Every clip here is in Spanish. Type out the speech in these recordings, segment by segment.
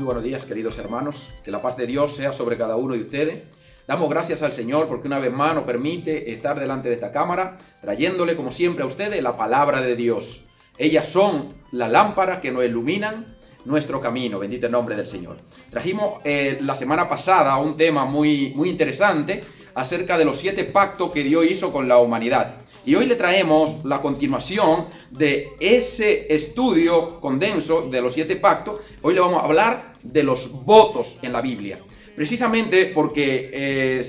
Muy buenos días, queridos hermanos. Que la paz de Dios sea sobre cada uno de ustedes. Damos gracias al Señor porque una vez más nos permite estar delante de esta cámara, trayéndole como siempre a ustedes la palabra de Dios. Ellas son la lámpara que nos iluminan nuestro camino. Bendito el nombre del Señor. Trajimos la semana pasada un tema muy interesante acerca de los 7 pactos que Dios hizo con la humanidad. Y hoy le traemos la continuación de ese estudio condenso de los 7 pactos. Hoy le vamos a hablar de los votos en la Biblia. Precisamente porque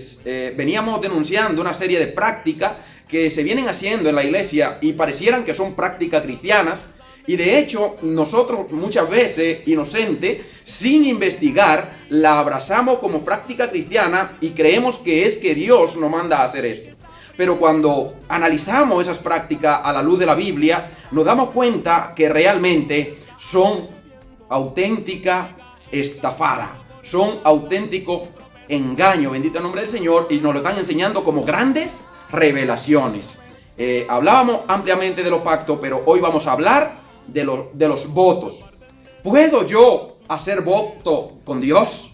veníamos denunciando una serie de prácticas que se vienen haciendo en la iglesia y parecieran que son prácticas cristianas. Y de hecho, nosotros muchas veces, inocente, sin investigar, la abrazamos como práctica cristiana y creemos que es que Dios nos manda a hacer esto. Pero cuando analizamos esas prácticas a la luz de la Biblia, nos damos cuenta que realmente son auténtica estafada, son auténticos engaños, bendito el nombre del Señor, y nos lo están enseñando como grandes revelaciones. Hablábamos ampliamente de los pactos, pero hoy vamos a hablar de los votos. ¿Puedo yo hacer voto con Dios?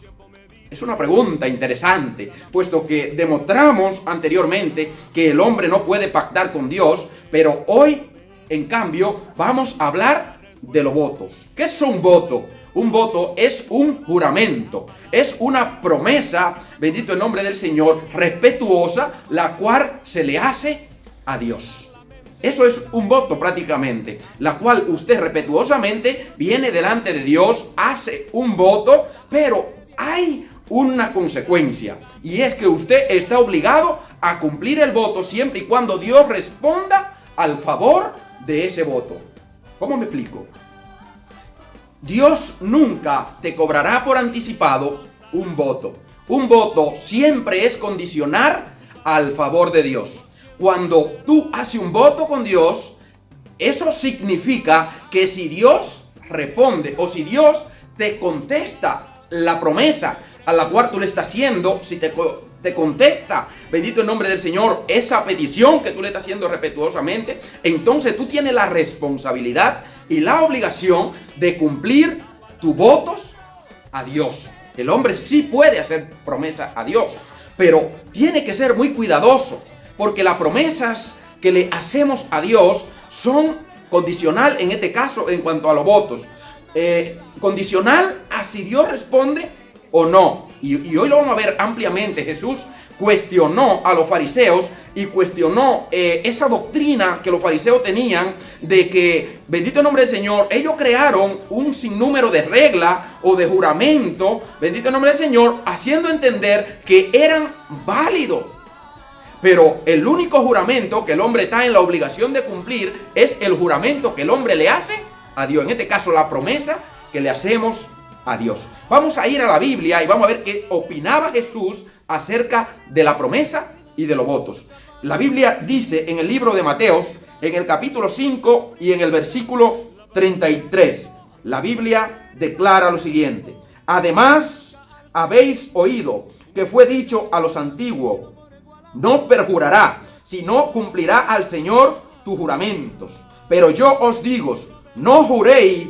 Es una pregunta interesante, puesto que demostramos anteriormente que el hombre no puede pactar con Dios, pero hoy, en cambio, vamos a hablar de los votos. ¿Qué es un voto? Un voto es un juramento, es una promesa, bendito el nombre del Señor, respetuosa, la cual se le hace a Dios. Eso es un voto prácticamente, la cual usted respetuosamente viene delante de Dios, hace un voto, pero hay una consecuencia, y es que usted está obligado a cumplir el voto siempre y cuando Dios responda al favor de ese voto. ¿Cómo me explico? Dios nunca te cobrará por anticipado un voto. Un voto siempre es condicional al favor de Dios. Cuando tú haces un voto con Dios, eso significa que si Dios responde o si Dios te contesta la promesa a la cual tú le estás haciendo, si te contesta, bendito el nombre del Señor, esa petición que tú le estás haciendo respetuosamente, entonces tú tienes la responsabilidad y la obligación de cumplir tus votos a Dios. El hombre sí puede hacer promesa a Dios, pero tiene que ser muy cuidadoso, porque las promesas que le hacemos a Dios son condicional, en este caso, en cuanto a los votos. Condicional a si Dios responde o no. Y hoy lo vamos a ver ampliamente. Jesús cuestionó a los fariseos y cuestionó esa doctrina que los fariseos tenían de que, bendito el nombre del Señor, ellos crearon un sinnúmero de reglas o de juramento, bendito el nombre del Señor, haciendo entender que eran válidos. Pero el único juramento que el hombre está en la obligación de cumplir es el juramento que el hombre le hace a Dios. En este caso, la promesa que le hacemos a Dios. Vamos a ir a la Biblia y vamos a ver qué opinaba Jesús acerca de la promesa y de los votos. La Biblia dice en el libro de Mateos, en el capítulo 5 y en el versículo 33, la Biblia declara lo siguiente: además, habéis oído que fue dicho a los antiguos, no perjurará, sino cumplirá al Señor tus juramentos. Pero yo os digo, no juréis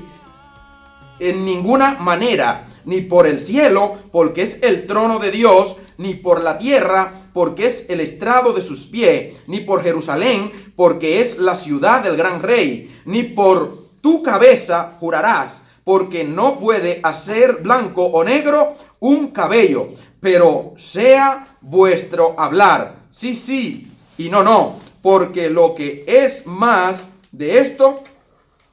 en ninguna manera, ni por el cielo, porque es el trono de Dios, ni por la tierra, porque es el estrado de sus pies, ni por Jerusalén, porque es la ciudad del gran rey, ni por tu cabeza jurarás, porque no puede hacer blanco o negro un cabello, pero sea vuestro hablar, sí, sí, y no, no, porque lo que es más de esto,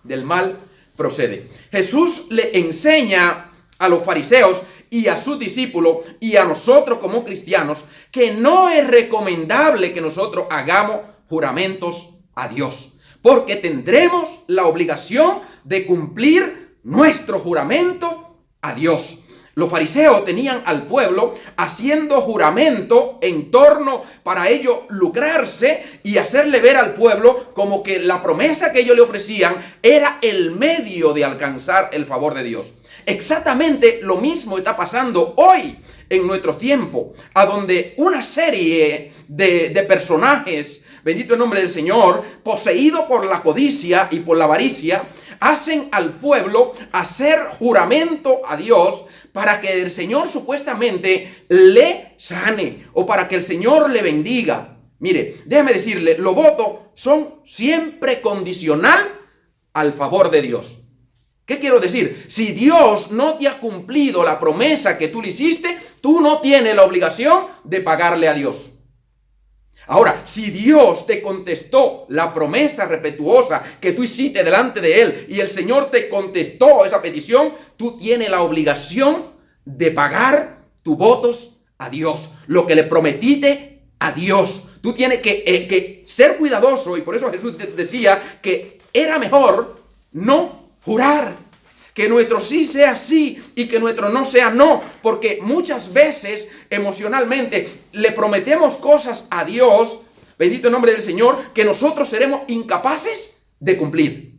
del mal procede. Jesús le enseña a los fariseos y a sus discípulos y a nosotros como cristianos que no es recomendable que nosotros hagamos juramentos a Dios, porque tendremos la obligación de cumplir nuestro juramento a Dios. Los fariseos tenían al pueblo haciendo juramento en torno para ellos lucrarse y hacerle ver al pueblo como que la promesa que ellos le ofrecían era el medio de alcanzar el favor de Dios. Exactamente lo mismo está pasando hoy en nuestro tiempo, a donde una serie de personajes, bendito el nombre del Señor, poseídos por la codicia y por la avaricia, hacen al pueblo hacer juramento a Dios para que el Señor supuestamente le sane o para que el Señor le bendiga. Mire, déjeme decirle, los votos son siempre condicional al favor de Dios. ¿Qué quiero decir? Si Dios no te ha cumplido la promesa que tú le hiciste, tú no tienes la obligación de pagarle a Dios. Ahora, si Dios te contestó la promesa respetuosa que tú hiciste delante de Él y el Señor te contestó esa petición, tú tienes la obligación de pagar tus votos a Dios, lo que le prometiste a Dios. Tú tienes que ser cuidadoso, y por eso Jesús decía que era mejor no jurar. Que nuestro sí sea sí y que nuestro no sea no. Porque muchas veces emocionalmente le prometemos cosas a Dios, bendito el nombre del Señor, que nosotros seremos incapaces de cumplir.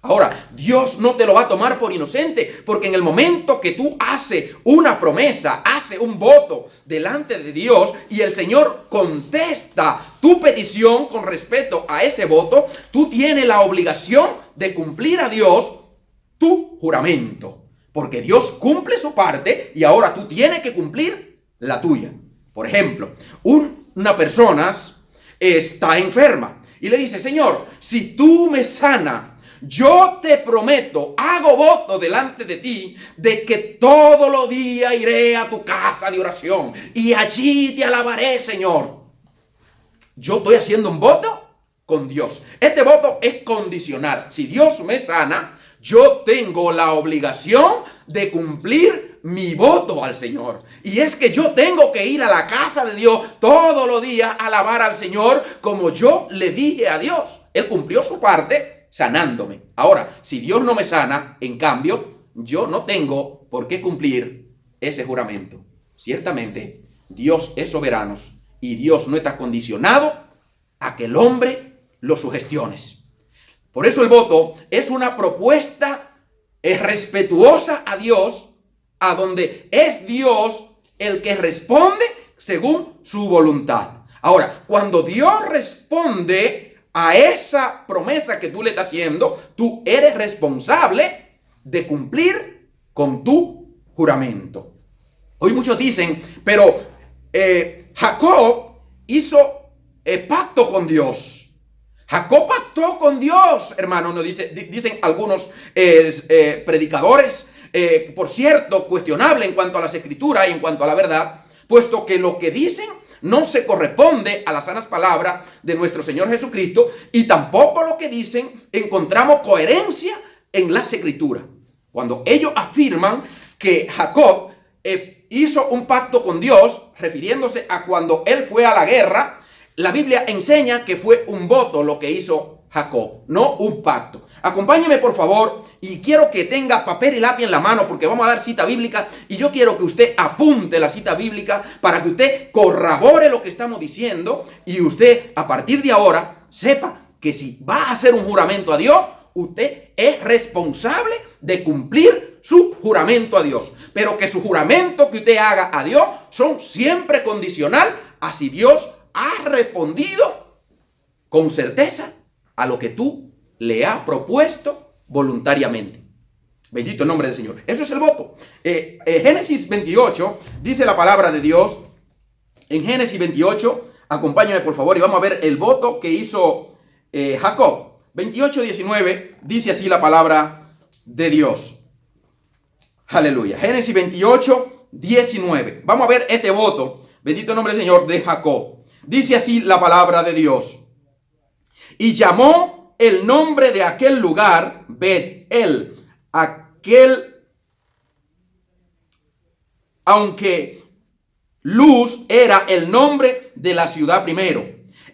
Ahora, Dios no te lo va a tomar por inocente, porque en el momento que tú haces una promesa, haces un voto delante de Dios y el Señor contesta tu petición con respecto a ese voto, tú tienes la obligación de cumplir a Dios tu juramento, porque Dios cumple su parte y ahora tú tienes que cumplir la tuya. Por ejemplo, una persona está enferma y le dice: Señor, si tú me sanas, yo te prometo, hago voto delante de ti, de que todos los días iré a tu casa de oración y allí te alabaré, Señor. Yo estoy haciendo un voto con Dios. Este voto es condicional. Si Dios me sana, yo tengo la obligación de cumplir mi voto al Señor. Y es que yo tengo que ir a la casa de Dios todos los días a alabar al Señor como yo le dije a Dios. Él cumplió su parte sanándome. Ahora, si Dios no me sana, en cambio, yo no tengo por qué cumplir ese juramento. Ciertamente, Dios es soberano y Dios no está condicionado a que el hombre lo sugestione. Por eso el voto es una propuesta respetuosa a Dios, a donde es Dios el que responde según su voluntad. Ahora, cuando Dios responde a esa promesa que tú le estás haciendo, tú eres responsable de cumplir con tu juramento. Hoy muchos dicen, pero Jacob hizo pacto con Dios. Jacob pactó con Dios, hermano, nos dicen algunos predicadores, por cierto, cuestionable en cuanto a las escrituras y en cuanto a la verdad, puesto que lo que dicen no se corresponde a las sanas palabras de nuestro Señor Jesucristo, y tampoco lo que dicen encontramos coherencia en las escrituras. Cuando ellos afirman que Jacob hizo un pacto con Dios, refiriéndose a cuando él fue a la guerra, la Biblia enseña que fue un voto lo que hizo Jacob, no un pacto. Acompáñeme por favor, y quiero que tenga papel y lápiz en la mano porque vamos a dar cita bíblica y yo quiero que usted apunte la cita bíblica para que usted corrobore lo que estamos diciendo y usted a partir de ahora sepa que si va a hacer un juramento a Dios, usted es responsable de cumplir su juramento a Dios. Pero que su juramento que usted haga a Dios son siempre condicional a si Dios ha respondido con certeza a lo que tú le has propuesto voluntariamente. Bendito el nombre del Señor. Eso es el voto. Génesis 28 dice la palabra de Dios. En Génesis 28, acompáñame por favor y vamos a ver el voto que hizo Jacob. 28:19 dice así la palabra de Dios. Aleluya. Génesis 28:19. Vamos a ver este voto. Bendito el nombre del Señor de Jacob. Dice así la palabra de Dios. Y llamó el nombre de aquel lugar Bet-El, aunque Luz era el nombre de la ciudad primero.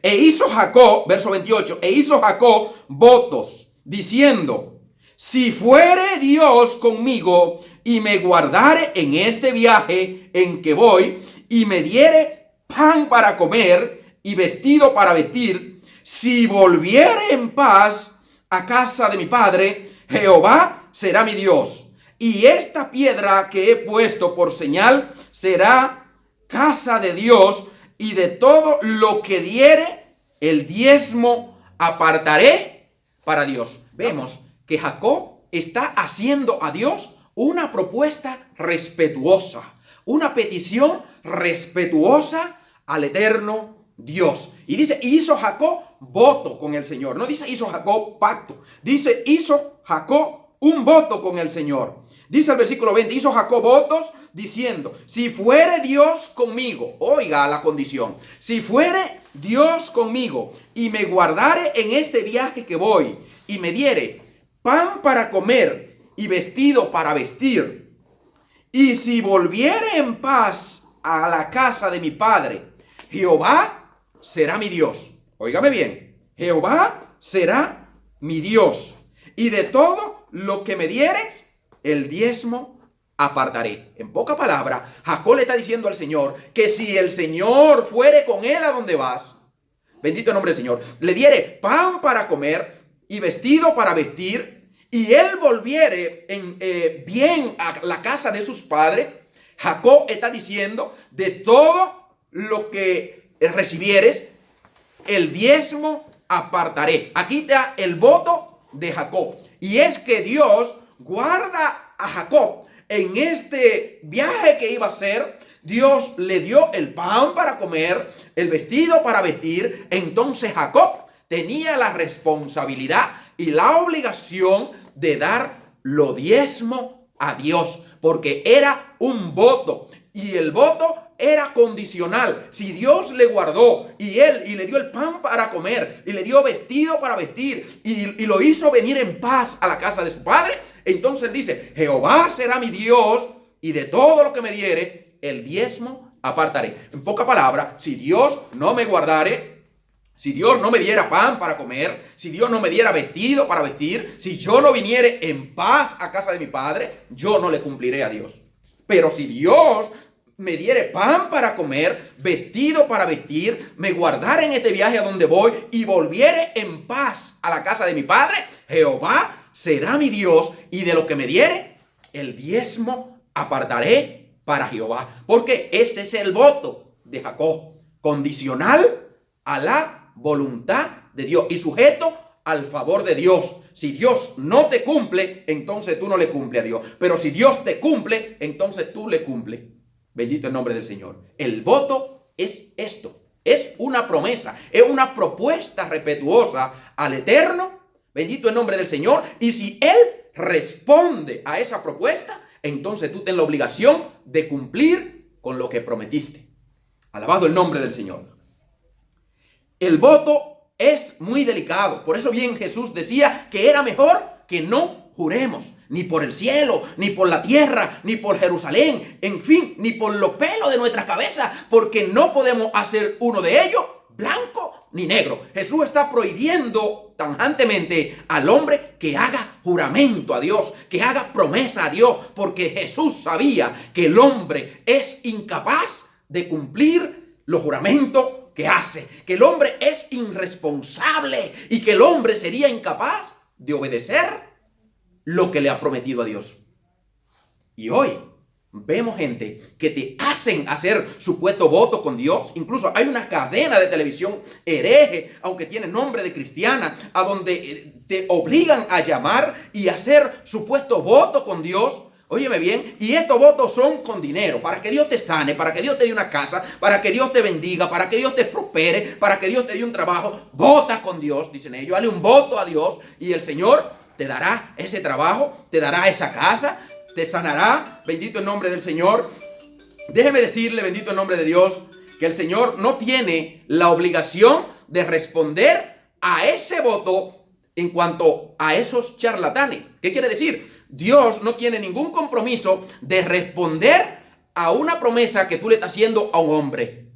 E hizo Jacob, verso 28, e hizo Jacob votos, diciendo: si fuere Dios conmigo y me guardare en este viaje en que voy, y me diere pan para comer y vestido para vestir, si volviere en paz a casa de mi padre, Jehová será mi Dios. Y esta piedra que he puesto por señal será casa de Dios, y de todo lo que diere el diezmo apartaré para Dios. Vemos que Jacob está haciendo a Dios una propuesta respetuosa, una petición respetuosa al eterno Dios. Y dice, hizo Jacob voto con el Señor. No dice hizo Jacob pacto. Dice, hizo Jacob un voto con el Señor. Dice el versículo 20, hizo Jacob votos diciendo, si fuere Dios conmigo, oiga la condición, si fuere Dios conmigo y me guardare en este viaje que voy y me diere pan para comer y vestido para vestir, y si volviere en paz a la casa de mi padre, Jehová será mi Dios. Óigame bien, Jehová será mi Dios, y de todo lo que me dieres, el diezmo apartaré. En poca palabra, Jacob le está diciendo al Señor que si el Señor fuere con él a donde vas, bendito el nombre del Señor, le diere pan para comer y vestido para vestir, y él volviere bien a la casa de sus padres, Jacob está diciendo, de todo lo que recibieres, el diezmo apartaré. Aquí está el voto de Jacob. Y es que Dios guarda a Jacob en este viaje que iba a hacer. Dios le dio el pan para comer, el vestido para vestir. Entonces Jacob tenía la responsabilidad y la obligación de dar lo diezmo a Dios, porque era un voto, y el voto era condicional. Si Dios le guardó y le dio el pan para comer y le dio vestido para vestir y lo hizo venir en paz a la casa de su padre, entonces él dice, Jehová será mi Dios, y de todo lo que me diere, el diezmo apartaré. En poca palabra, si Dios no me guardare, si Dios no me diera pan para comer, si Dios no me diera vestido para vestir, si yo no viniere en paz a casa de mi padre, yo no le cumpliré a Dios. Pero si Dios me diere pan para comer, vestido para vestir, me guardara en este viaje a donde voy y volviere en paz a la casa de mi padre, Jehová será mi Dios, y de lo que me diere, el diezmo apartaré para Jehová. Porque ese es el voto de Jacob, condicional a la voluntad de Dios y sujeto al favor de Dios. Si Dios no te cumple, entonces tú no le cumples a Dios. Pero si Dios te cumple, entonces tú le cumples. Bendito el nombre del Señor. El voto es esto. Es una promesa. Es una propuesta respetuosa al Eterno. Bendito el nombre del Señor. Y si Él responde a esa propuesta, entonces tú tienes la obligación de cumplir con lo que prometiste. Alabado el nombre del Señor. El voto es muy delicado. Por eso bien Jesús decía que era mejor que no juremos, ni por el cielo, ni por la tierra, ni por Jerusalén, en fin, ni por los pelos de nuestra cabeza, porque no podemos hacer uno de ellos blanco ni negro. Jesús está prohibiendo tajantemente al hombre que haga juramento a Dios, que haga promesa a Dios, porque Jesús sabía que el hombre es incapaz de cumplir los juramentos que hace, que el hombre es irresponsable y que el hombre sería incapaz de obedecer lo que le ha prometido a Dios. Y hoy vemos gente que te hacen hacer supuesto voto con Dios. Incluso hay una cadena de televisión hereje, aunque tiene nombre de cristiana, a donde te obligan a llamar y hacer supuesto voto con Dios. Óyeme bien, y estos votos son con dinero, para que Dios te sane, para que Dios te dé una casa, para que Dios te bendiga, para que Dios te prospere, para que Dios te dé un trabajo. Vota con Dios, dicen ellos, dale un voto a Dios y el Señor te dará ese trabajo, te dará esa casa, te sanará. Bendito el nombre del Señor. Déjeme decirle, bendito el nombre de Dios, que el Señor no tiene la obligación de responder a ese voto en cuanto a esos charlatanes. ¿Qué quiere decir? Dios no tiene ningún compromiso de responder a una promesa que tú le estás haciendo a un hombre.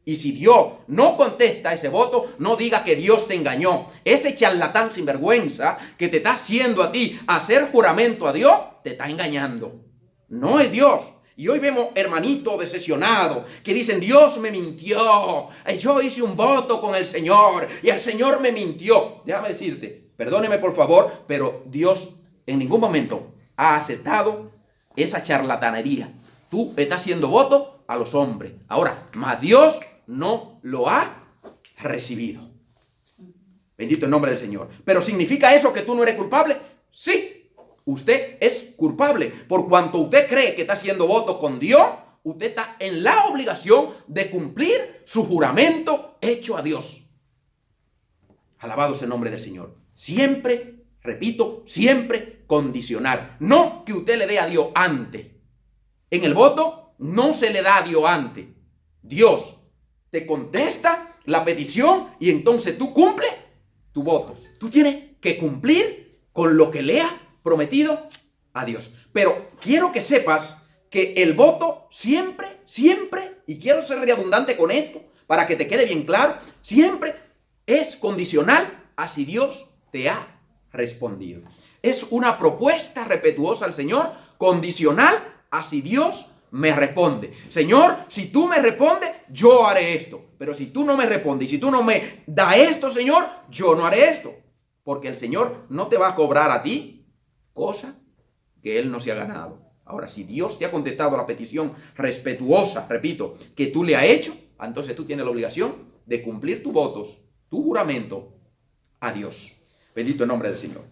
Y si Dios no contesta ese voto, no diga que Dios te engañó. Ese charlatán sinvergüenza que te está haciendo a ti hacer juramento a Dios, te está engañando. No es Dios. Y hoy vemos hermanitos decepcionados que dicen, Dios me mintió. Yo hice un voto con el Señor y el Señor me mintió. Déjame decirte, perdóneme por favor, pero Dios en ningún momento ha aceptado esa charlatanería. Tú estás haciendo voto a los hombres. Ahora, mas Dios no lo ha recibido. Bendito el nombre del Señor. ¿Pero significa eso que tú no eres culpable? Sí, usted es culpable. Por cuanto usted cree que está haciendo votos con Dios, usted está en la obligación de cumplir su juramento hecho a Dios. Alabado sea el nombre del Señor. Siempre, repito, siempre condicionar. No que usted le dé a Dios antes. En el voto no se le da a Dios antes. Dios te contesta la petición y entonces tú cumples tus votos. Tú tienes que cumplir con lo que le has prometido a Dios. Pero quiero que sepas que el voto siempre, y quiero ser redundante con esto para que te quede bien claro, siempre es condicional a si Dios te ha respondido. Es una propuesta respetuosa al Señor, condicional a si Dios me responde. Señor, si tú me respondes, yo haré esto. Pero si tú no me respondes y si tú no me das esto, Señor, yo no haré esto. Porque el Señor no te va a cobrar a ti cosa que Él no se ha ganado. Ahora, si Dios te ha contestado la petición respetuosa, repito, que tú le has hecho, entonces tú tienes la obligación de cumplir tus votos, tu juramento a Dios. Bendito el nombre del Señor.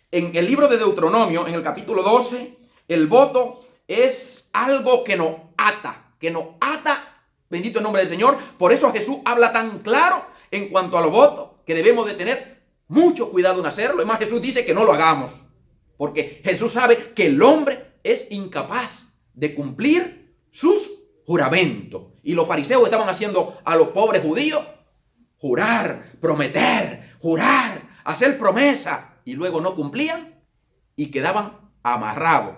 En el libro de Deuteronomio, en el capítulo 12, el voto es algo que nos ata, bendito el nombre del Señor. Por eso Jesús habla tan claro en cuanto a los votos, que debemos de tener mucho cuidado en hacerlo. Es más, Jesús dice que no lo hagamos, porque Jesús sabe que el hombre es incapaz de cumplir sus juramentos. Y los fariseos estaban haciendo a los pobres judíos jurar, prometer, jurar, hacer promesa, y luego no cumplían y quedaban amarrados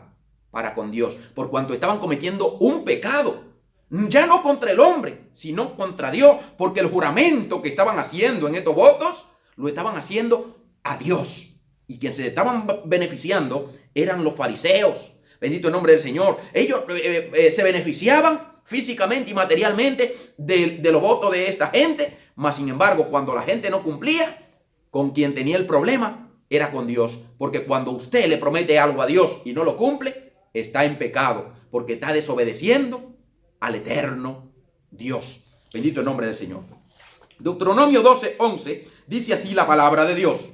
para con Dios, por cuanto estaban cometiendo un pecado, ya no contra el hombre, sino contra Dios, porque el juramento que estaban haciendo en estos votos, lo estaban haciendo a Dios, y quienes se estaban beneficiando eran los fariseos. Bendito el nombre del Señor. Ellos se beneficiaban físicamente y materialmente de los votos de esta gente, mas sin embargo, cuando la gente no cumplía, con quien tenía el problema era con Dios, porque cuando usted le promete algo a Dios y no lo cumple, está en pecado, porque está desobedeciendo al eterno Dios. Bendito el nombre del Señor. Deuteronomio 12:11 dice así la palabra de Dios: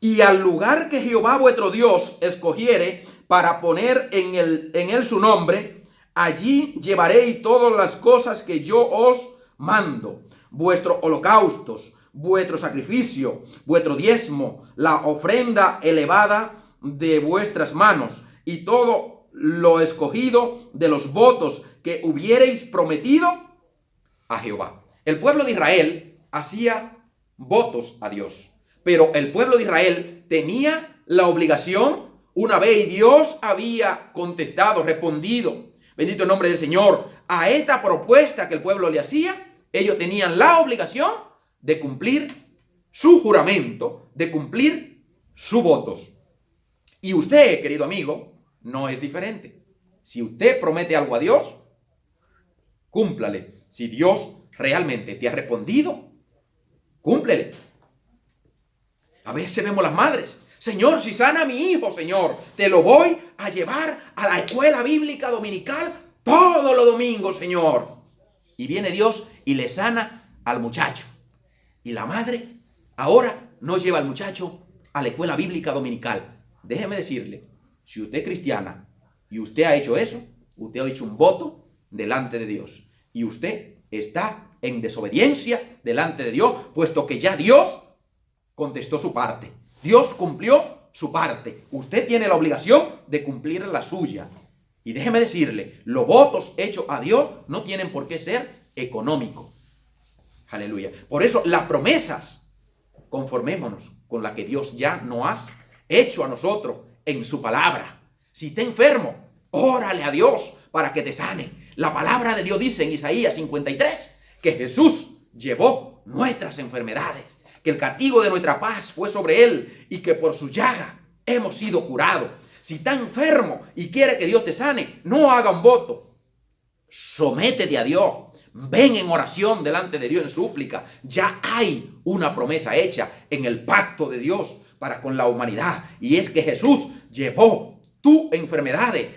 y al lugar que Jehová vuestro Dios escogiere para poner en él su nombre, allí llevaréis todas las cosas que yo os mando, vuestros holocaustos, vuestro sacrificio, vuestro diezmo, la ofrenda elevada de vuestras manos, y todo lo escogido de los votos que hubierais prometido a Jehová. El pueblo de Israel hacía votos a Dios, pero el pueblo de Israel tenía la obligación, una vez Dios había contestado, respondido, bendito el nombre del Señor, a esta propuesta que el pueblo le hacía, ellos tenían la obligación de cumplir su juramento, de cumplir sus votos. Y usted, querido amigo, no es diferente. Si usted promete algo a Dios, cúmplale. Si Dios realmente te ha respondido, cúmplele. A veces vemos las madres: Señor, si sana a mi hijo, Señor, te lo voy a llevar a la escuela bíblica dominical todos los domingos, Señor. Y viene Dios y le sana al muchacho. Y la madre ahora no lleva al muchacho a la escuela bíblica dominical. Déjeme decirle, si usted es cristiana y usted ha hecho eso, usted ha hecho un voto delante de Dios. Y usted está en desobediencia delante de Dios, puesto que ya Dios contestó su parte. Dios cumplió su parte. Usted tiene la obligación de cumplir la suya. Y déjeme decirle, los votos hechos a Dios no tienen por qué ser económicos. Aleluya. Por eso las promesas, conformémonos con la que Dios ya nos ha hecho a nosotros en su palabra. Si está enfermo, órale a Dios para que te sane. La palabra de Dios dice en Isaías 53 que Jesús llevó nuestras enfermedades, que el castigo de nuestra paz fue sobre él y que por su llaga hemos sido curados. Si está enfermo y quiere que Dios te sane, no haga un voto. Sométete a Dios. Ven en oración delante de Dios en súplica. Ya hay una promesa hecha en el pacto de Dios para con la humanidad. Y es que Jesús llevó tus enfermedades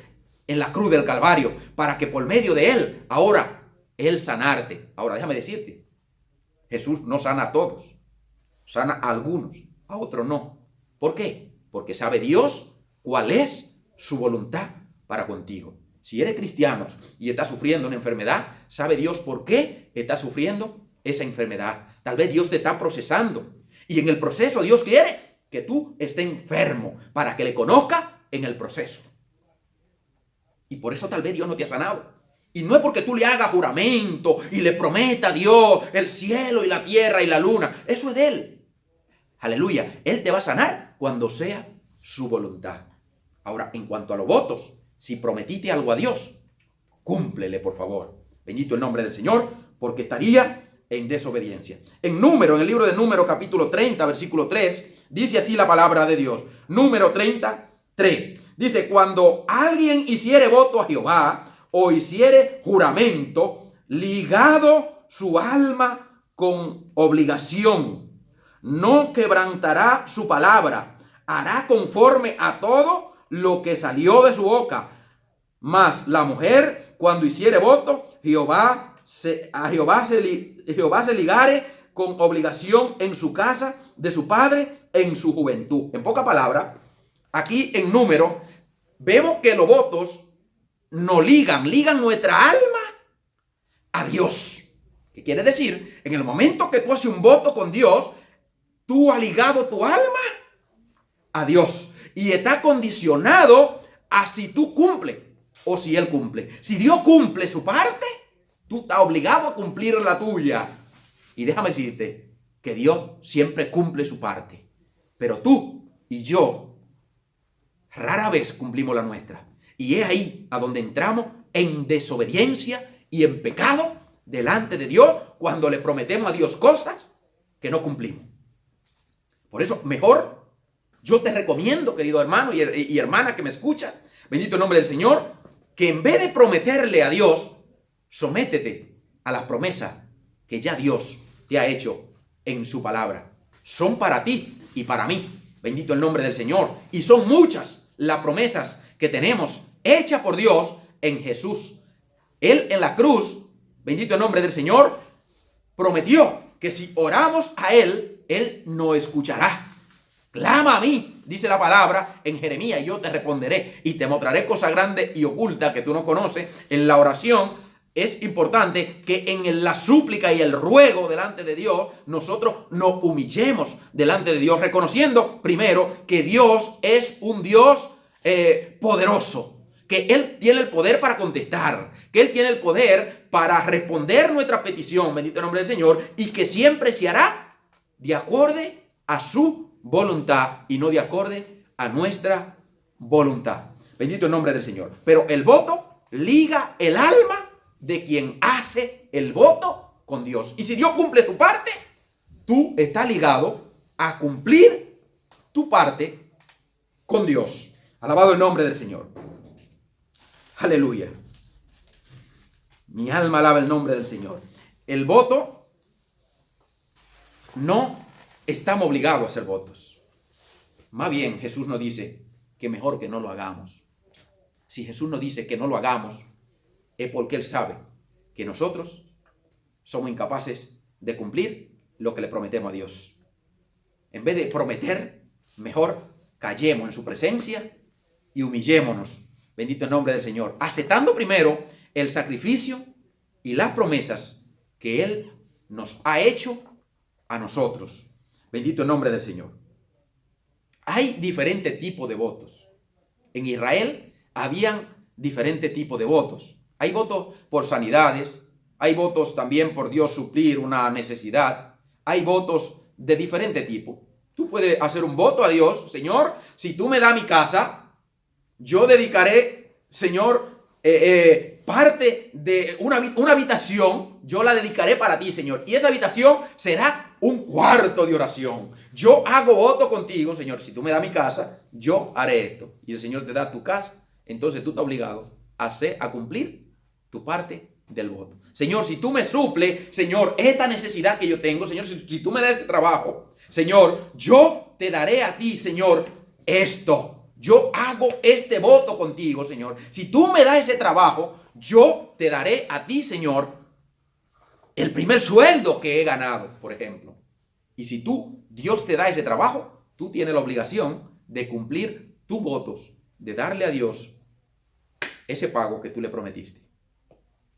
en la cruz del Calvario para que por medio de él, ahora, él sanarte. Ahora, déjame decirte, Jesús no sana a todos, sana a algunos. a otro no. ¿Por qué? Porque sabe Dios cuál es su voluntad para contigo. Si eres cristiano y estás sufriendo una enfermedad, sabe Dios por qué estás sufriendo esa enfermedad. Tal vez Dios te está procesando. Y en el proceso Dios quiere que tú estés enfermo para que le conozca en el proceso. Y por eso tal vez Dios no te ha sanado. Y no es porque tú le hagas juramento y le prometa a Dios el cielo y la tierra y la luna. Eso es de Él. Aleluya. Él te va a sanar cuando sea su voluntad. Ahora, en cuanto a los votos, si prometiste algo a Dios, cúmplele, por favor. Bendito el nombre del Señor, porque estaría en desobediencia. En el libro de Número, capítulo 30, versículo 3, dice así la palabra de Dios. Número 33. Dice, cuando alguien hiciere voto a Jehová o hiciere juramento, ligado su alma con obligación, no quebrantará su palabra, hará conforme a todo lo que salió de su boca. Mas la mujer, cuando hiciere voto, Jehová se ligare con obligación en su casa de su padre en su juventud. En pocas palabras, aquí en Número, vemos que los votos nos ligan nuestra alma a Dios. ¿Qué quiere decir? En el momento que tú haces un voto con Dios, tú has ligado tu alma a Dios. Y está condicionado a si tú cumples o si Él cumple. Si Dios cumple su parte, tú estás obligado a cumplir la tuya. Y déjame decirte que Dios siempre cumple su parte. Pero tú y yo rara vez cumplimos la nuestra. Y es ahí a donde entramos en desobediencia y en pecado delante de Dios cuando le prometemos a Dios cosas que no cumplimos. Por eso, mejor yo te recomiendo, querido hermano y hermana que me escucha, bendito el nombre del Señor, que en vez de prometerle a Dios, sométete a las promesas que ya Dios te ha hecho en su palabra. Son para ti y para mí. Bendito el nombre del Señor. Y son muchas las promesas que tenemos hechas por Dios en Jesús. Él en la cruz, bendito el nombre del Señor, prometió que si oramos a Él, Él nos escuchará. Clama a mí, dice la palabra en Jeremías, y yo te responderé y te mostraré cosas grandes y ocultas que tú no conoces. En la oración es importante que en la súplica y el ruego delante de Dios, nosotros nos humillemos delante de Dios, reconociendo primero que Dios es un Dios poderoso, que Él tiene el poder para contestar, que Él tiene el poder para responder nuestra petición, bendito el nombre del Señor, y que siempre se hará de acuerdo a su voluntad y no de acuerdo a nuestra voluntad. Bendito el nombre del Señor. Pero el voto liga el alma de quien hace el voto con Dios. Y si Dios cumple su parte, tú estás ligado a cumplir tu parte con Dios. Alabado el nombre del Señor. Aleluya. Mi alma alaba el nombre del Señor. El voto, no estamos obligados a hacer votos. Más bien, Jesús nos dice que mejor que no lo hagamos. Si Jesús nos dice que no lo hagamos, es porque Él sabe que nosotros somos incapaces de cumplir lo que le prometemos a Dios. En vez de prometer, mejor callemos en su presencia y humillémonos. Bendito el nombre del Señor. Aceptando primero el sacrificio y las promesas que Él nos ha hecho a nosotros. Bendito el nombre del Señor. Hay diferentes tipos de votos. En Israel habían diferentes tipos de votos. Hay votos por sanidades, hay votos también por Dios suplir una necesidad, hay votos de diferente tipo. Tú puedes hacer un voto a Dios: Señor, si tú me das mi casa, yo dedicaré, Señor, parte de una habitación, yo la dedicaré para ti, Señor. Y esa habitación será un cuarto de oración. Yo hago voto contigo, Señor, si tú me das mi casa, yo haré esto. Y el Señor te da tu casa, entonces tú estás obligado a cumplir tu parte del voto. Señor, si tú me suples, Señor, esta necesidad que yo tengo, Señor, si tú me das este trabajo, Señor, yo te daré a ti, Señor, esto. Yo hago este voto contigo, Señor. Si tú me das ese trabajo, yo te daré a ti, Señor, el primer sueldo que he ganado, por ejemplo. Y si Dios te da ese trabajo, tú tienes la obligación de cumplir tus votos, de darle a Dios ese pago que tú le prometiste.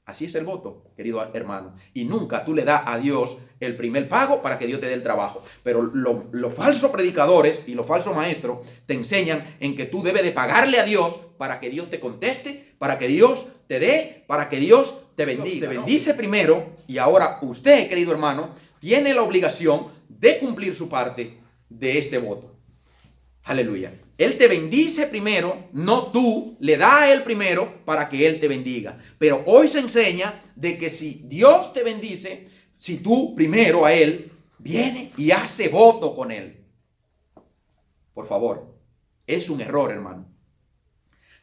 Así es el voto, querido hermano. Y nunca tú le das a Dios el primer pago para que Dios te dé el trabajo. Pero los falsos predicadores y los falsos maestros te enseñan en que tú debes de pagarle a Dios para que Dios te conteste, para que Dios te dé, para que Dios te bendiga. Dios te bendice primero, y ahora usted, querido hermano, tiene la obligación de cumplir su parte de este voto. Aleluya. Él te bendice primero, no tú le das a él primero para que él te bendiga. Pero hoy se enseña de que si Dios te bendice, si tú primero a él viene y hace voto con él. Por favor, es un error, hermano.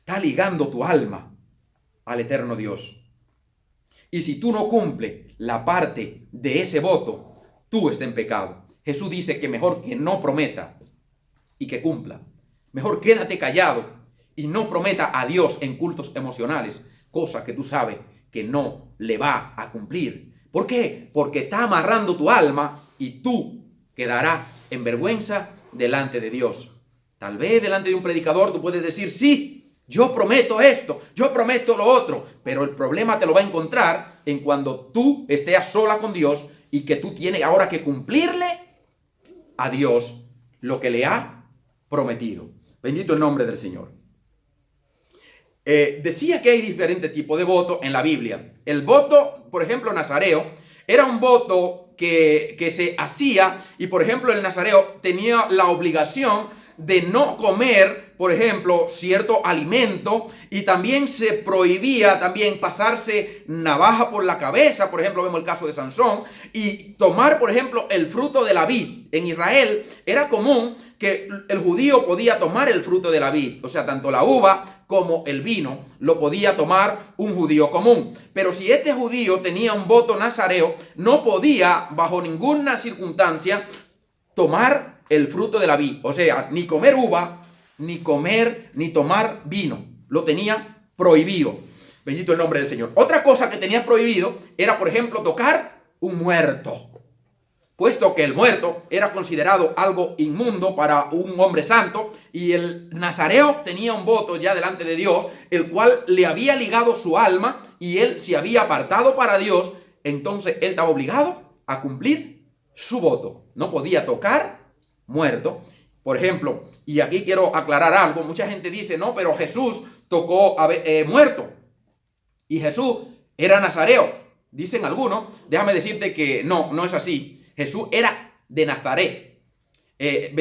Está ligando tu alma al eterno Dios. Y si tú no cumples la parte de ese voto, tú estás en pecado. Jesús dice que mejor que no prometa y que cumpla. Mejor quédate callado y no prometa a Dios en cultos emocionales, cosa que tú sabes que no le va a cumplir. ¿Por qué? Porque está amarrando tu alma y tú quedarás en vergüenza delante de Dios. Tal vez delante de un predicador tú puedes decir, sí, yo prometo esto, yo prometo lo otro, pero el problema te lo va a encontrar en cuando tú estés a sola con Dios y que tú tienes ahora que cumplirle a Dios lo que le ha prometido. Bendito el nombre del Señor. Decía que hay diferentes tipos de votos en la Biblia. El voto, por ejemplo, nazareo, era un voto que se hacía y, por ejemplo, el nazareo tenía la obligación de no comer, por ejemplo, cierto alimento, y también se prohibía también pasarse navaja por la cabeza. Por ejemplo, vemos el caso de Sansón, y tomar, por ejemplo, el fruto de la vid. En Israel era común que el judío podía tomar el fruto de la vid, o sea, tanto la uva como el vino lo podía tomar un judío común. Pero si este judío tenía un voto nazareo, no podía bajo ninguna circunstancia tomar el fruto de la vid, o sea, ni comer uva, ni tomar vino. Lo tenía prohibido. Bendito el nombre del Señor. Otra cosa que tenía prohibido era, por ejemplo, tocar un muerto, puesto que el muerto era considerado algo inmundo para un hombre santo, y el nazareo tenía un voto ya delante de Dios, el cual le había ligado su alma, y él se había apartado para Dios. Entonces él estaba obligado a cumplir su voto. No podía tocar muerto. Por ejemplo, y aquí quiero aclarar algo, mucha gente dice, no, pero Jesús tocó muerto, y Jesús era nazareo. Dicen algunos, déjame decirte que no es así. Jesús era de Nazaret,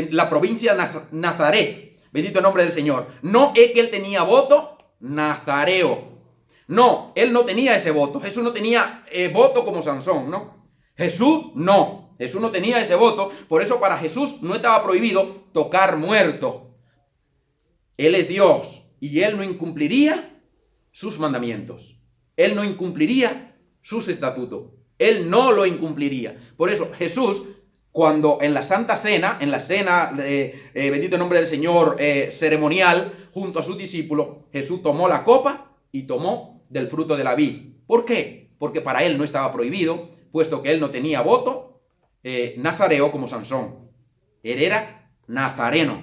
la provincia de Nazaret. Bendito el nombre del Señor. No es que él tenía voto nazareo. No, él no tenía ese voto. Jesús no tenía voto como Sansón, ¿no? Jesús no tenía ese voto. Por eso para Jesús no estaba prohibido tocar muerto. Él es Dios y él no incumpliría sus mandamientos. Él no incumpliría sus estatutos. Él no lo incumpliría. Por eso Jesús, cuando en la Santa Cena, en la cena, bendito el nombre del Señor, ceremonial, junto a sus discípulos, Jesús tomó la copa y tomó del fruto de la vid. ¿Por qué? Porque para él no estaba prohibido, puesto que él no tenía voto nazareo como Sansón. Él era nazareno,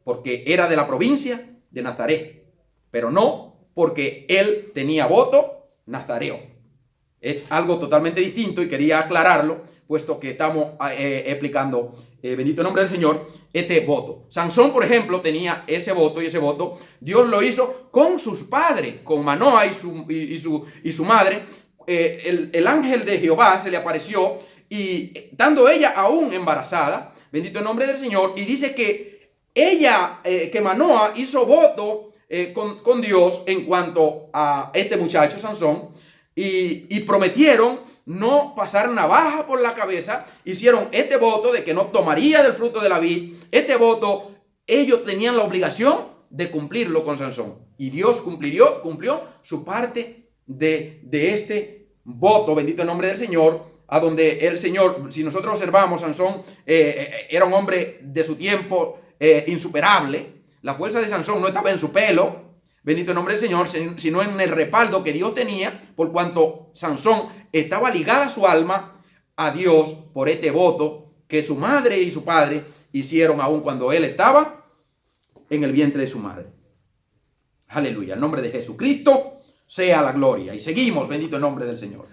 porque era de la provincia de Nazaret, pero no porque él tenía voto nazareo. Es algo totalmente distinto y quería aclararlo, puesto que estamos explicando, bendito el nombre del Señor, este voto. Sansón, por ejemplo, tenía ese voto, y ese voto Dios lo hizo con sus padres, con Manoa y su madre. El ángel de Jehová se le apareció, y estando ella aún embarazada, bendito el nombre del Señor, y dice que ella, que Manoa hizo voto con Dios en cuanto a este muchacho Sansón, y prometieron no pasar navaja por la cabeza. Hicieron este voto de que no tomaría del fruto de la vid. Este voto ellos tenían la obligación de cumplirlo con Sansón, y Dios cumplió su parte de este voto, bendito el nombre del Señor. A donde el Señor, si nosotros observamos, Sansón era un hombre de su tiempo insuperable. La fuerza de Sansón no estaba en su pelo, bendito el nombre del Señor, sino en el respaldo que Dios tenía, por cuanto Sansón estaba ligada su alma a Dios por este voto que su madre y su padre hicieron aún cuando él estaba en el vientre de su madre. Aleluya. En nombre de Jesucristo sea la gloria. Y seguimos, bendito el nombre del Señor.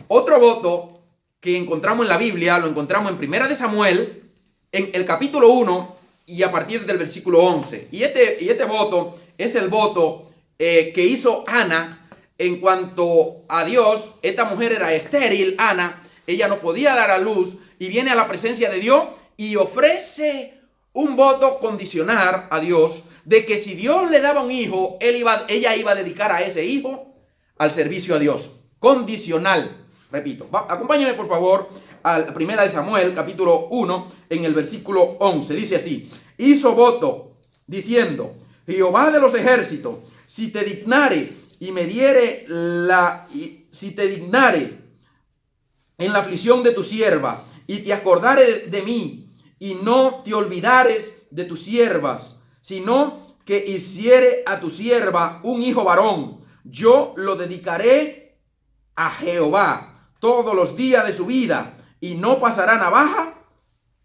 Otro voto que encontramos en la Biblia, lo encontramos en Primera de Samuel, en el capítulo 1 y a partir del versículo 11. Y este voto es el voto que hizo Ana en cuanto a Dios. Esta mujer era estéril, Ana, ella no podía dar a luz y viene a la presencia de Dios y ofrece un voto condicional a Dios de que si Dios le daba un hijo, ella iba a dedicar a ese hijo al servicio a Dios. Condicional, repito. Acompáñenme por favor a Primera de Samuel, capítulo 1, en el versículo 11. Dice así: hizo voto diciendo: Jehová de los ejércitos, si te dignare y me diere si te dignare en la aflicción de tu sierva y te acordare de mí y no te olvidares de tus siervas, sino que hiciere a tu sierva un hijo varón, yo lo dedicaré a Jehová todos los días de su vida y no pasará navaja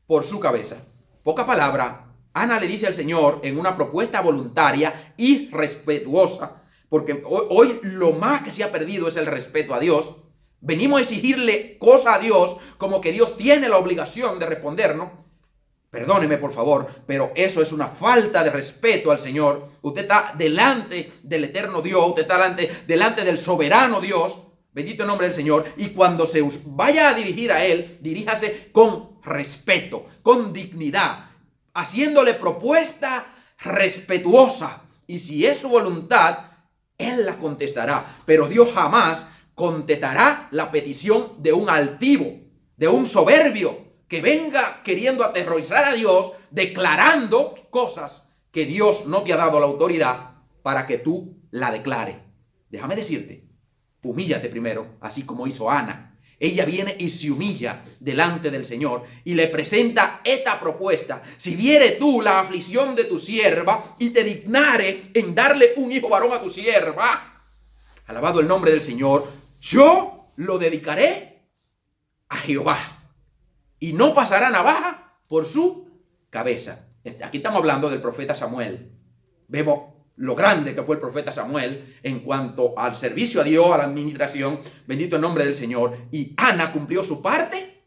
por su cabeza. Poca palabra, Ana le dice al Señor en una propuesta voluntaria y respetuosa, porque hoy lo más que se ha perdido es el respeto a Dios. Venimos a exigirle cosas a Dios como que Dios tiene la obligación de respondernos. Perdóneme por favor, pero eso es una falta de respeto al Señor. Usted está delante del eterno Dios, usted está delante del soberano Dios. Bendito el nombre del Señor. Y cuando se vaya a dirigir a Él, diríjase con respeto, con dignidad, haciéndole propuesta respetuosa. Y si es su voluntad, Él la contestará. Pero Dios jamás contestará la petición de un altivo, de un soberbio, que venga queriendo aterrorizar a Dios, declarando cosas que Dios no te ha dado la autoridad para que tú la declares. Déjame decirte, humíllate primero, así como hizo Ana. Ella viene y se humilla delante del Señor y le presenta esta propuesta: si viere tú la aflicción de tu sierva y te dignare en darle un hijo varón a tu sierva, alabado el nombre del Señor, yo lo dedicaré a Jehová y no pasará navaja por su cabeza. Aquí estamos hablando del profeta Samuel. Vemos lo grande que fue el profeta Samuel en cuanto al servicio a Dios, a la administración. Bendito el nombre del Señor. Y Ana cumplió su parte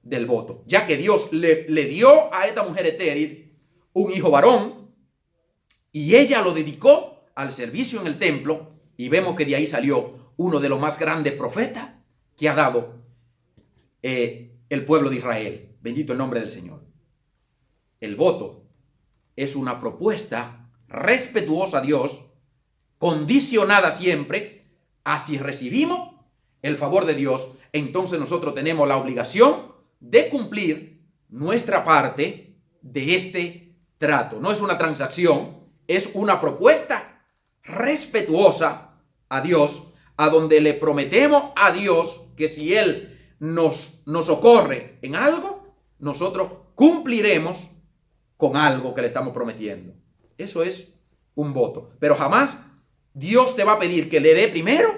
del voto, ya que Dios le dio a esta mujer estéril un hijo varón y ella lo dedicó al servicio en el templo. Y vemos que de ahí salió uno de los más grandes profetas que ha dado el pueblo de Israel. Bendito el nombre del Señor. El voto es una propuesta respetuosa a Dios, condicionada siempre a si recibimos el favor de Dios. Entonces nosotros tenemos la obligación de cumplir nuestra parte de este trato. No es una transacción, es una propuesta respetuosa a Dios, a donde le prometemos a Dios que si Él nos socorre en algo, nosotros cumpliremos con algo que le estamos prometiendo. Eso es un voto. Pero jamás Dios te va a pedir que le dé primero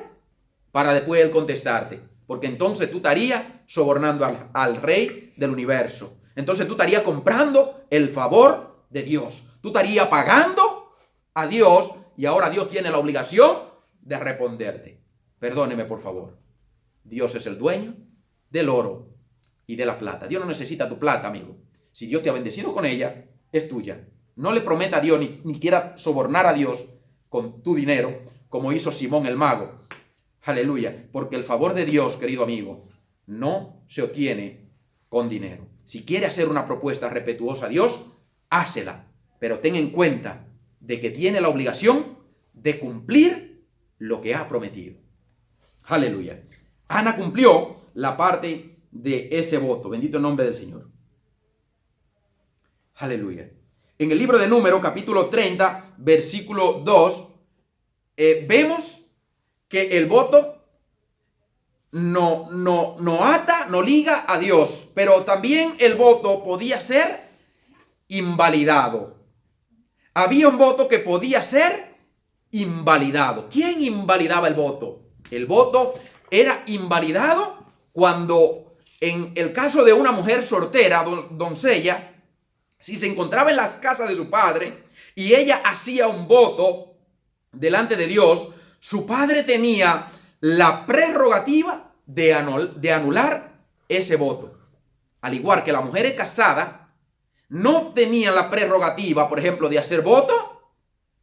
para después Él contestarte. Porque entonces tú estarías sobornando al Rey del universo. Entonces tú estarías comprando el favor de Dios. Tú estarías pagando a Dios y ahora Dios tiene la obligación de responderte. Perdóneme por favor. Dios es el dueño del oro y de la plata. Dios no necesita tu plata, amigo. Si Dios te ha bendecido con ella, es tuya. No le prometa a Dios ni quiera sobornar a Dios con tu dinero, como hizo Simón el mago. Aleluya. Porque el favor de Dios, querido amigo, no se obtiene con dinero. Si quiere hacer una propuesta respetuosa a Dios, hácela. Pero ten en cuenta de que tiene la obligación de cumplir lo que ha prometido. Aleluya. Ana cumplió la parte de ese voto. Bendito el nombre del Señor. Aleluya. En el libro de Números, capítulo 30, versículo 2, vemos que el voto no ata, no liga a Dios, pero también el voto podía ser invalidado. Había un voto que podía ser invalidado. ¿Quién invalidaba el voto? El voto era invalidado cuando, en el caso de una mujer soltera, doncella, si se encontraba en la casa de su padre y ella hacía un voto delante de Dios, su padre tenía la prerrogativa de anular ese voto. Al igual que las mujeres casadas no tenían la prerrogativa, por ejemplo, de hacer voto,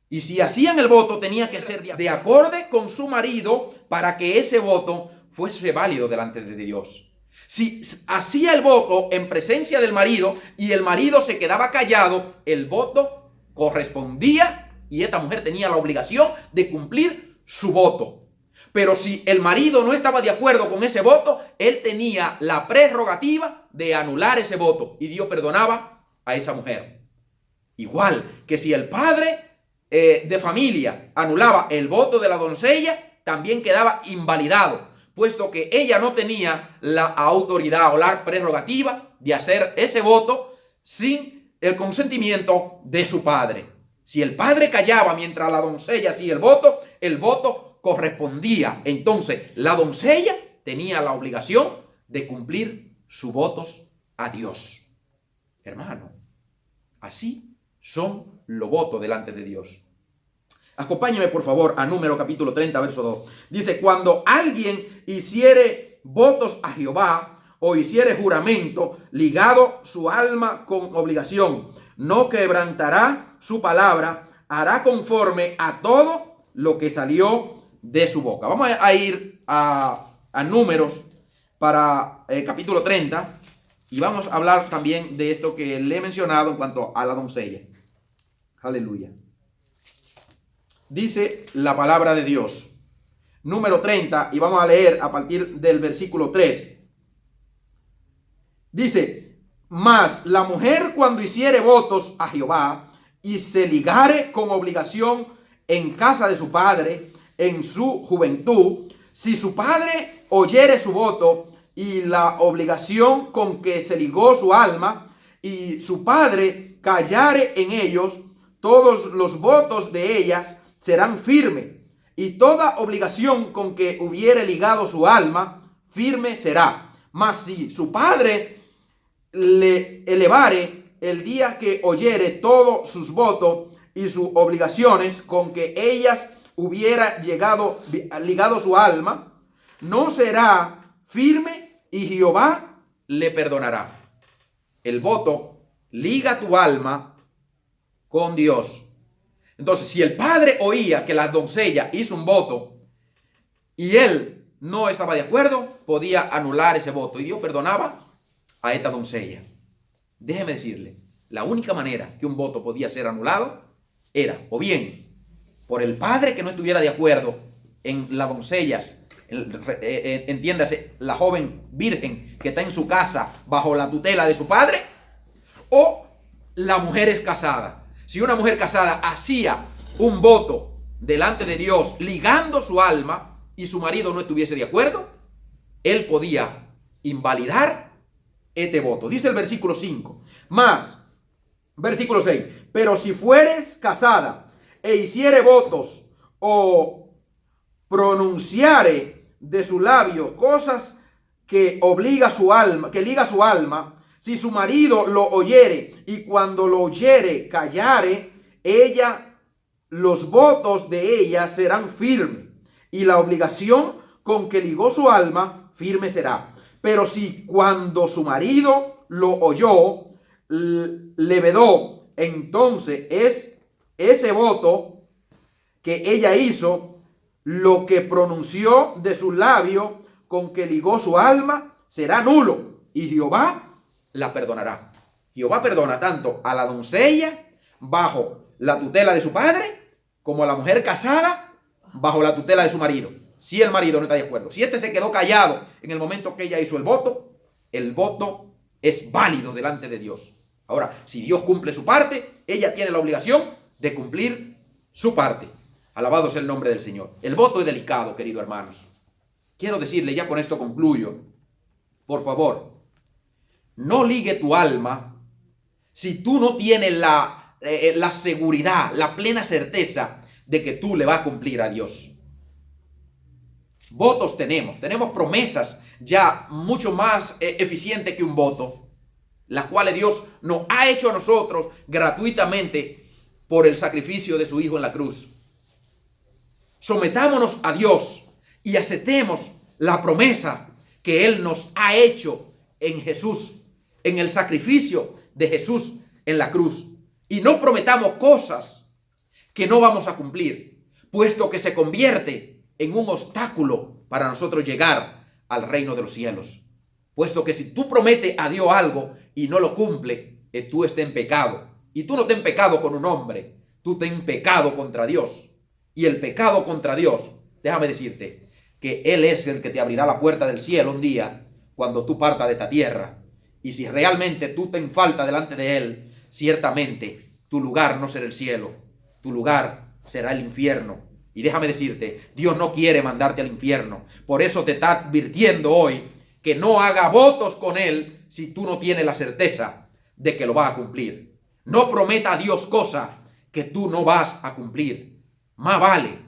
y si hacían el voto tenía que ser de acorde con su marido para que ese voto fuese válido delante de Dios. Si hacía el voto en presencia del marido y el marido se quedaba callado, el voto correspondía y esta mujer tenía la obligación de cumplir su voto. Pero si el marido no estaba de acuerdo con ese voto, él tenía la prerrogativa de anular ese voto y Dios perdonaba a esa mujer. Igual que si el padre de familia anulaba el voto de la doncella, también quedaba invalidado, puesto que ella no tenía la autoridad o la prerrogativa de hacer ese voto sin el consentimiento de su padre. Si el padre callaba mientras la doncella hacía el voto correspondía. Entonces la doncella tenía la obligación de cumplir sus votos a Dios. Hermano, así son los votos delante de Dios. Acompáñame por favor a Número capítulo 30, verso 2. Dice, cuando alguien hiciere votos a Jehová o hiciere juramento, ligado su alma con obligación, no quebrantará su palabra, hará conforme a todo lo que salió de su boca. Vamos a ir a Números para capítulo 30 y vamos a hablar también de esto que le he mencionado en cuanto a la doncella. Aleluya. Dice la palabra de Dios. Número 30 y vamos a leer a partir del versículo 3. Dice, mas la mujer cuando hiciere votos a Jehová y se ligare con obligación en casa de su padre en su juventud, si su padre oyere su voto y la obligación con que se ligó su alma, y su padre callare en ellos, todos los votos de ellas serán firmes, y toda obligación con que hubiere ligado su alma, firme será. Mas si su padre le elevare el día que oyere todos sus votos y sus obligaciones con que ellas hubiera ligado su alma, no será firme y Jehová le perdonará. El voto liga tu alma con Dios. Entonces, si el padre oía que la doncella hizo un voto y él no estaba de acuerdo, podía anular ese voto y Dios perdonaba a esta doncella. Déjeme decirle, la única manera que un voto podía ser anulado era o bien por el padre que no estuviera de acuerdo en las doncellas, entiéndase, la joven virgen que está en su casa bajo la tutela de su padre, o la mujer es casada. Si una mujer casada hacía un voto delante de Dios ligando su alma y su marido no estuviese de acuerdo, él podía invalidar este voto. Dice el versículo 5. Más, versículo 6. Pero si fueres casada e hiciere votos o pronunciare de su labio cosas que obliga su alma, que liga su alma, si su marido lo oyere y cuando lo oyere callare, ella, los votos de ella serán firmes y la obligación con que ligó su alma firme será. Pero si cuando su marido lo oyó, le vedó, entonces es ese voto que ella hizo, lo que pronunció de su labio con que ligó su alma, será nulo y Jehová la perdonará. Jehová perdona tanto a la doncella bajo la tutela de su padre como a la mujer casada bajo la tutela de su marido. Si el marido no está de acuerdo, si este se quedó callado en el momento que ella hizo el voto es válido delante de Dios. Ahora, si Dios cumple su parte, ella tiene la obligación de cumplir su parte. Alabado sea el nombre del Señor. El voto es delicado, queridos hermanos. Quiero decirle, ya con esto concluyo, por favor, no ligue tu alma si tú no tienes la seguridad, la plena certeza de que tú le vas a cumplir a Dios. Votos tenemos promesas ya mucho más eficientes que un voto. las cuales Dios nos ha hecho a nosotros gratuitamente por el sacrificio de su Hijo en la cruz. Sometámonos a Dios y aceptemos la promesa que Él nos ha hecho en Jesús, en el sacrificio de Jesús en la cruz. Y no prometamos cosas que no vamos a cumplir, puesto que se convierte en un obstáculo para nosotros llegar al reino de los cielos. Puesto que si tú prometes a Dios algo y no lo cumple, tú estás en pecado. Y tú no estás en pecado con un hombre, tú estás en pecado contra Dios. Y el pecado contra Dios, déjame decirte, que Él es el que te abrirá la puerta del cielo un día cuando tú partas de esta tierra. Y si realmente tú te falta delante de Él, ciertamente tu lugar no será el cielo, tu lugar será el infierno. Y déjame decirte, Dios no quiere mandarte al infierno. Por eso te está advirtiendo hoy que no haga votos con Él si tú no tienes la certeza de que lo vas a cumplir. No prometa a Dios cosas que tú no vas a cumplir. Más vale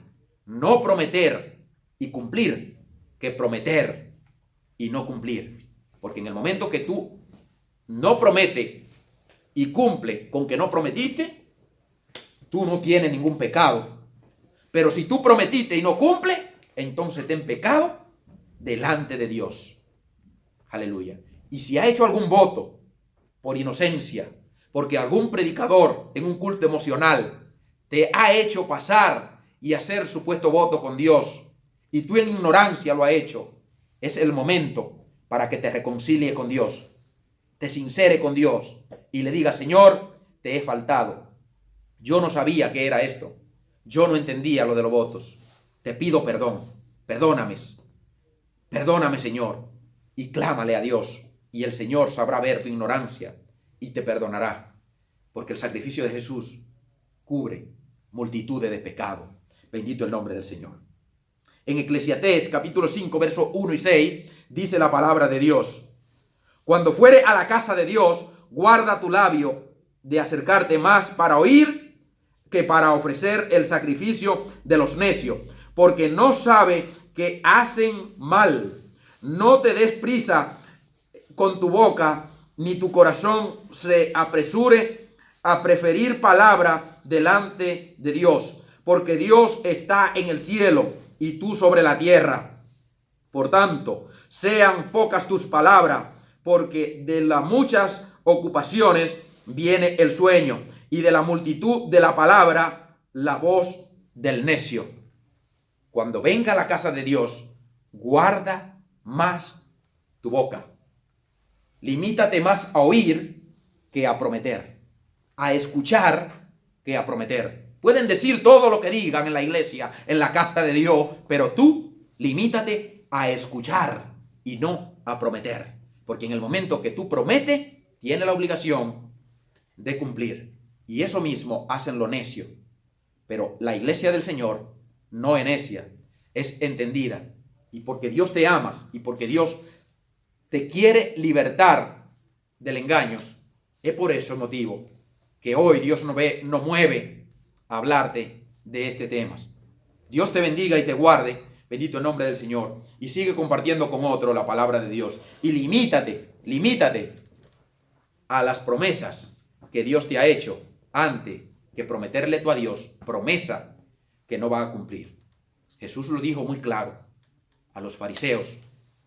no prometer y cumplir que prometer y no cumplir. Porque en el momento que tú no prometes y cumple con que no prometiste, tú no tienes ningún pecado. Pero si tú prometiste y no cumple, entonces ten pecado delante de Dios. Aleluya. Y si ha hecho algún voto por inocencia, porque algún predicador en un culto emocional te ha hecho pasar y hacer supuesto voto con Dios, y tú en ignorancia lo has hecho, es el momento para que te reconcilie con Dios, te sincere con Dios y le diga: Señor, te he faltado. Yo no sabía qué era esto. Yo no entendía lo de los votos. Te pido perdón. Perdóname. Perdóname, Señor. Y clámale a Dios. Y el Señor sabrá ver tu ignorancia y te perdonará. Porque el sacrificio de Jesús cubre multitudes de pecados. Bendito el nombre del Señor. En Eclesiastés capítulo 5, versos 1 y 6, dice la palabra de Dios: cuando fuere a la casa de Dios, guarda tu labio de acercarte más para oír que para ofrecer el sacrificio de los necios, porque no sabe que hacen mal. No te des prisa con tu boca, ni tu corazón se apresure a preferir palabra delante de Dios, porque Dios está en el cielo y tú sobre la tierra. Por tanto, sean pocas tus palabras, porque de las muchas ocupaciones viene el sueño, y de la multitud de la palabra la voz del necio. Cuando venga a la casa de Dios, guarda más tu boca. Limítate más a oír que a prometer, a escuchar que a prometer. Pueden decir todo lo que digan en la iglesia, en la casa de Dios, pero tú limítate a escuchar y no a prometer. Porque en el momento que tú prometes, tienes la obligación de cumplir. Y eso mismo hacen lo necio. Pero la iglesia del Señor no es necia, es entendida. Y porque Dios te ama y porque Dios te quiere libertar del engaño, es por ese motivo que hoy Dios nos mueve a hablarte de este tema. Dios te bendiga y te guarde. Bendito el nombre del Señor. Y sigue compartiendo con otro la palabra de Dios. Y limítate a las promesas que Dios te ha hecho antes que prometerle tú a Dios promesa que no va a cumplir. Jesús lo dijo muy claro a los fariseos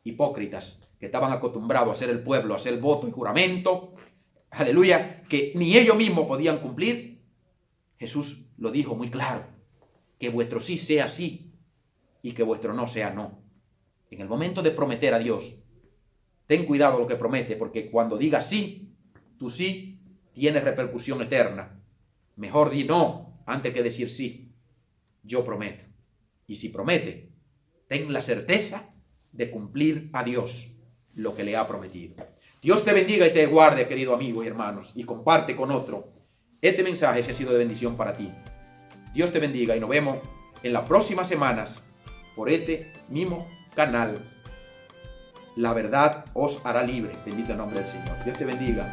hipócritas que estaban acostumbrados a hacer el pueblo, a hacer voto y juramento, aleluya, que ni ellos mismos podían cumplir. Jesús lo dijo muy claro, que vuestro sí sea sí y que vuestro no sea no. En el momento de prometer a Dios, ten cuidado lo que promete, porque cuando digas sí, tu sí tiene repercusión eterna. Mejor di no antes que decir sí. Yo prometo. Y si promete, ten la certeza de cumplir a Dios lo que le ha prometido. Dios te bendiga y te guarde, querido amigo y hermanos, y comparte con otro este mensaje si ha sido de bendición para ti. Dios te bendiga y nos vemos en las próximas semanas por este mismo canal. La verdad os hará libre. Bendito el nombre del Señor. Dios te bendiga.